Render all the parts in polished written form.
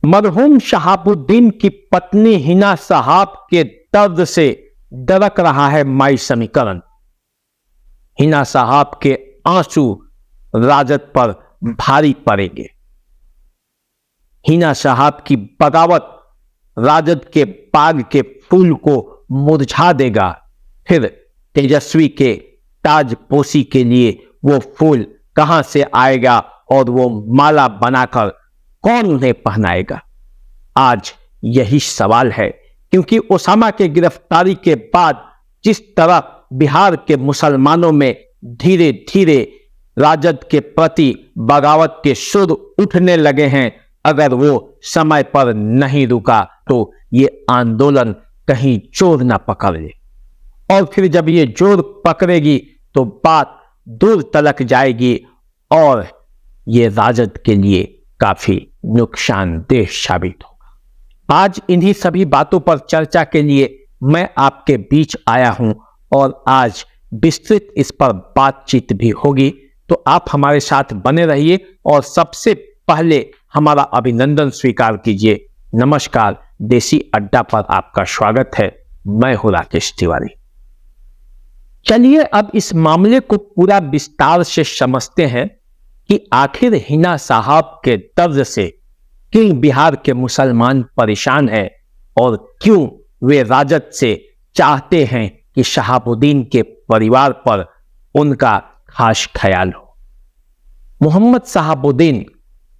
मरहूम शहाबुद्दीन की पत्नी हिना साहब के दर्द से दरक रहा है माई समीकरण। हिना साहब के आंसू राजद पर भारी पड़ेंगे। हिना साहब की बगावत राजद के बाग के फूल को मुरझा देगा। फिर तेजस्वी के ताजपोशी के लिए वो फूल कहां से आएगा और वो माला बनाकर कौन उन्हें पहनाएगा? आज यही सवाल है, क्योंकि ओसामा के गिरफ्तारी के बाद जिस तरह बिहार के मुसलमानों में धीरे धीरे राजद के प्रति बगावत के सुर उठने लगे हैं, अगर वो समय पर नहीं रुका तो ये आंदोलन कहीं जोर न पकड़ ले, और फिर जब ये जोर पकड़ेगी तो बात दूर तलक जाएगी और ये राजद के लिए काफी नुकसानदेह साबित होगा। आज इन्हीं सभी बातों पर चर्चा के लिए मैं आपके बीच आया हूं और आज विस्तृत इस पर बातचीत भी होगी, तो आप हमारे साथ बने रहिए और सबसे पहले हमारा अभिनंदन स्वीकार कीजिए। नमस्कार, देसी अड्डा पर आपका स्वागत है। मैं हूं राकेश तिवारी। चलिए अब इस मामले को पूरा विस्तार से समझते हैं कि आखिर हिना साहब के दर्द से क्यों बिहार के मुसलमान परेशान हैं और क्यों वे राजद से चाहते हैं कि शहाबुद्दीन के परिवार पर उनका खास ख्याल हो। मोहम्मद शहाबुद्दीन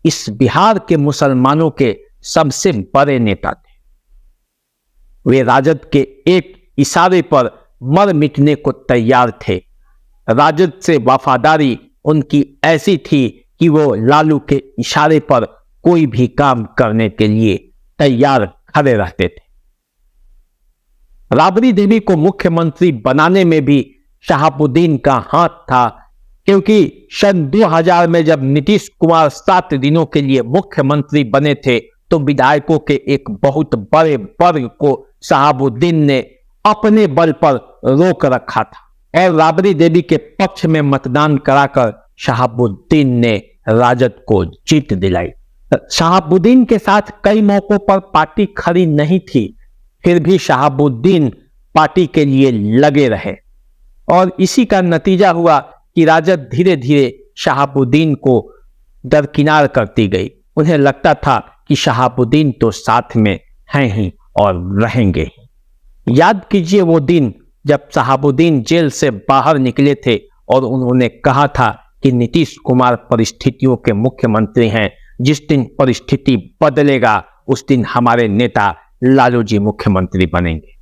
इस बिहार के मुसलमानों के सबसे बड़े नेता थे। वे राजद के एक इशारे पर मर मिटने को तैयार थे। राजद से वफादारी उनकी ऐसी थी कि वो लालू के इशारे पर कोई भी काम करने के लिए तैयार खड़े रहते थे। राबड़ी देवी को मुख्यमंत्री बनाने में भी शहाबुद्दीन का हाथ था, क्योंकि सन 2000 में जब नीतीश कुमार 7 दिनों के लिए मुख्यमंत्री बने थे तो विधायकों के एक बहुत बड़े वर्ग को शहाबुद्दीन ने अपने बल पर रोक रखा था और राबड़ी देवी के पक्ष में मतदान कराकर शहाबुद्दीन ने राजद को जीत दिलाई। शहाबुद्दीन के साथ कई मौकों पर पार्टी खड़ी नहीं थी, फिर भी शहाबुद्दीन पार्टी के लिए लगे रहे और इसी का नतीजा हुआ कि राजद धीरे धीरे शहाबुद्दीन को दरकिनार करती गई। उन्हें लगता था कि शहाबुद्दीन तो साथ में हैं ही और रहेंगे ही। याद कीजिए वो दिन जब शहाबुद्दीन जेल से बाहर निकले थे और उन्होंने कहा था कि नीतीश कुमार परिस्थितियों के मुख्यमंत्री हैं, जिस दिन परिस्थिति बदलेगा उस दिन हमारे नेता लालू जी मुख्यमंत्री बनेंगे।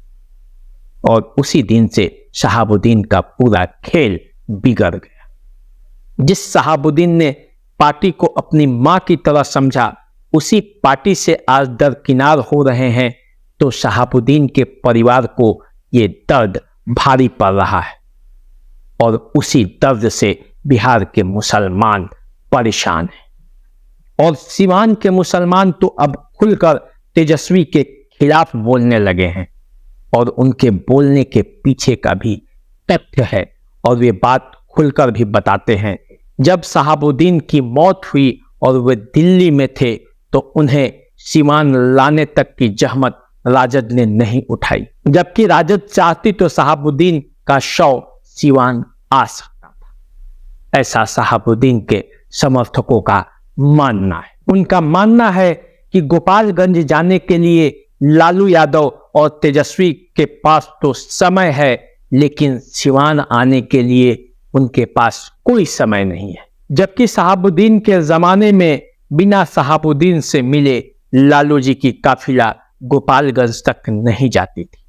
और उसी दिन से शहाबुद्दीन का पूरा खेल बिगड़ गया। जिस शहाबुद्दीन ने पार्टी को अपनी मां की तरह समझा, उसी पार्टी से आज दरकिनार हो रहे हैं, तो शहाबुद्दीन के परिवार को ये दर्द भारी पड़ रहा है और उसी दर्द से बिहार के मुसलमान परेशान हैं। और सीवान के मुसलमान तो अब खुलकर तेजस्वी के खिलाफ बोलने लगे हैं और उनके बोलने के पीछे का भी तथ्य है और वे बात खुलकर भी बताते हैं। जब शहाबुद्दीन की मौत हुई और वे दिल्ली में थे तो उन्हें सीवान लाने तक की जहमत राजद ने नहीं उठाई, जबकि राजद चाहती तो शहाबुद्दीन का शव सीवान आ सकता था। ऐसा शहाबुद्दीन के समर्थकों का मानना है। उनका मानना है कि गोपालगंज जाने के लिए लालू यादव और तेजस्वी के पास तो समय है, लेकिन सीवान आने के लिए उनके पास कोई समय नहीं है। जबकि शहाबुद्दीन के जमाने में बिना शहाबुद्दीन से मिले लालू जी की काफिला गोपालगंज तक नहीं जाती थी।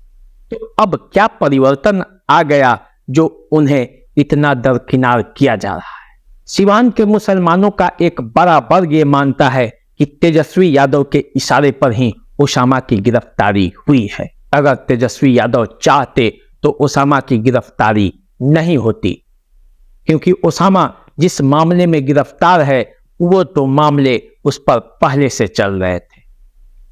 तो अब क्या परिवर्तन आ गया जो उन्हें इतना दरकिनार किया जा रहा है? सीवान के मुसलमानों का एक बड़ा वर्ग ये मानता है कि तेजस्वी यादव के इशारे पर ही ओसामा की गिरफ्तारी हुई है। अगर तेजस्वी यादव चाहते तो ओसामा की गिरफ्तारी नहीं होती, क्योंकि ओसामा जिस मामले में गिरफ्तार है वो तो मामले उस पर पहले से चल रहे थे।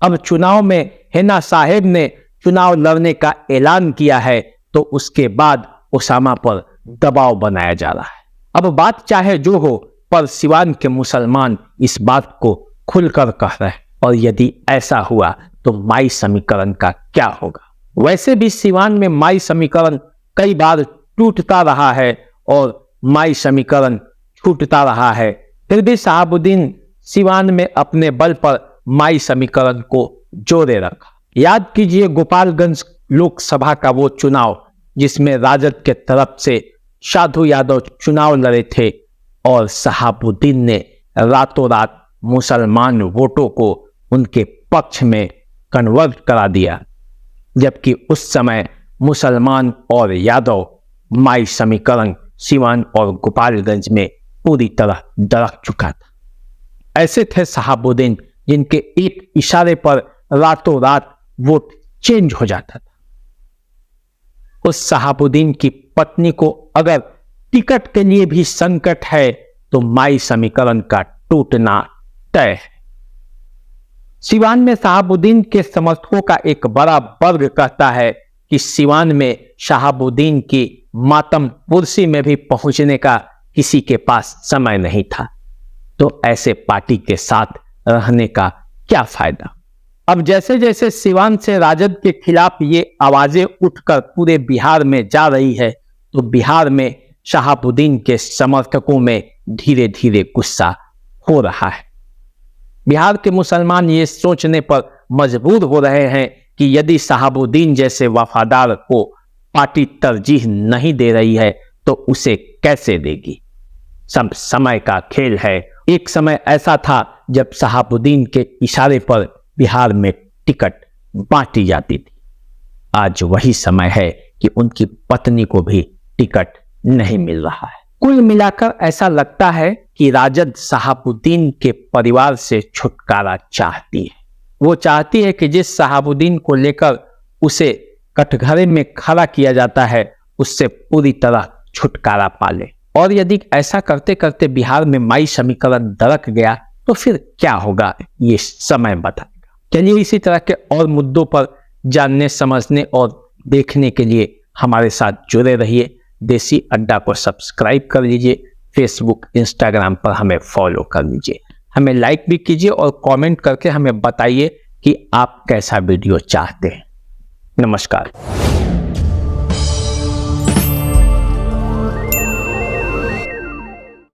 अब चुनाव में हिना साहब ने चुनाव लड़ने का ऐलान किया है तो उसके बाद ओसामा पर दबाव बनाया जा रहा है। अब बात चाहे जो हो, पर सीवान के मुसलमान इस बात को खुलकर कह रहे हैं और यदि ऐसा हुआ तो माई समीकरण का क्या होगा। वैसे भी सिवान में माई समीकरण कई बार टूटता रहा है और माई समीकरण छूटता रहा है, फिर भी शहाबुद्दीन सिवान में अपने बल पर माई समीकरण को जोड़े रखा। याद कीजिए गोपालगंज लोकसभा का वो चुनाव जिसमें राजद के तरफ से साधु यादव चुनाव लड़े थे और शहाबुद्दीन ने रातों रात मुसलमान वोटों को उनके पक्ष में कन्वर्ट करा दिया, जबकि उस समय मुसलमान और यादव माई समीकरण सिवान और गोपालगंज में पूरी तरह दरक चुका था। ऐसे थे शहाबुद्दीन जिनके एक इशारे पर रातों रात वोट चेंज हो जाता था। उस शहाबुद्दीन की पत्नी को अगर टिकट के लिए भी संकट है तो माई समीकरण का टूटना तय है। सिवान में शहाबुद्दीन के समर्थकों का एक बड़ा वर्ग कहता है कि सिवान में शहाबुद्दीन की मातम पुरसी में भी पहुंचने का किसी के पास समय नहीं था, तो ऐसे पार्टी के साथ रहने का क्या फायदा। अब जैसे जैसे सिवान से राजद के खिलाफ ये आवाजें उठकर पूरे बिहार में जा रही है, तो बिहार में शहाबुद्दीन के समर्थकों में धीरे धीरे गुस्सा हो रहा है। बिहार के मुसलमान ये सोचने पर मजबूर हो रहे हैं कि यदि शहाबुद्दीन जैसे वफादार को पार्टी तरजीह नहीं दे रही है तो उसे कैसे देगी। सब समय का खेल है। एक समय ऐसा था जब शहाबुद्दीन के इशारे पर बिहार में टिकट बांटी जाती थी। आज वही समय है कि उनकी पत्नी को भी टिकट नहीं मिल रहा है। कुल मिलाकर ऐसा लगता है कि राजद शहाबुद्दीन के परिवार से छुटकारा चाहती है। वो चाहती है कि जिस शहाबुद्दीन को लेकर उसे कटघरे में खड़ा किया जाता है उससे पूरी तरह छुटकारा पाले, और यदि ऐसा करते करते बिहार में माई समीकरण दरक गया तो फिर क्या होगा ये समय बताएगा। चलिए इसी तरह के और मुद्दों पर जानने, समझने और देखने के लिए हमारे साथ जुड़े रहिए। देसी अड्डा को सब्सक्राइब कर लीजिए, फेसबुक, इंस्टाग्राम पर हमें फॉलो कर लीजिए, हमें लाइक भी कीजिए और कमेंट करके हमें बताइए कि आप कैसा वीडियो चाहते हैं। नमस्कार।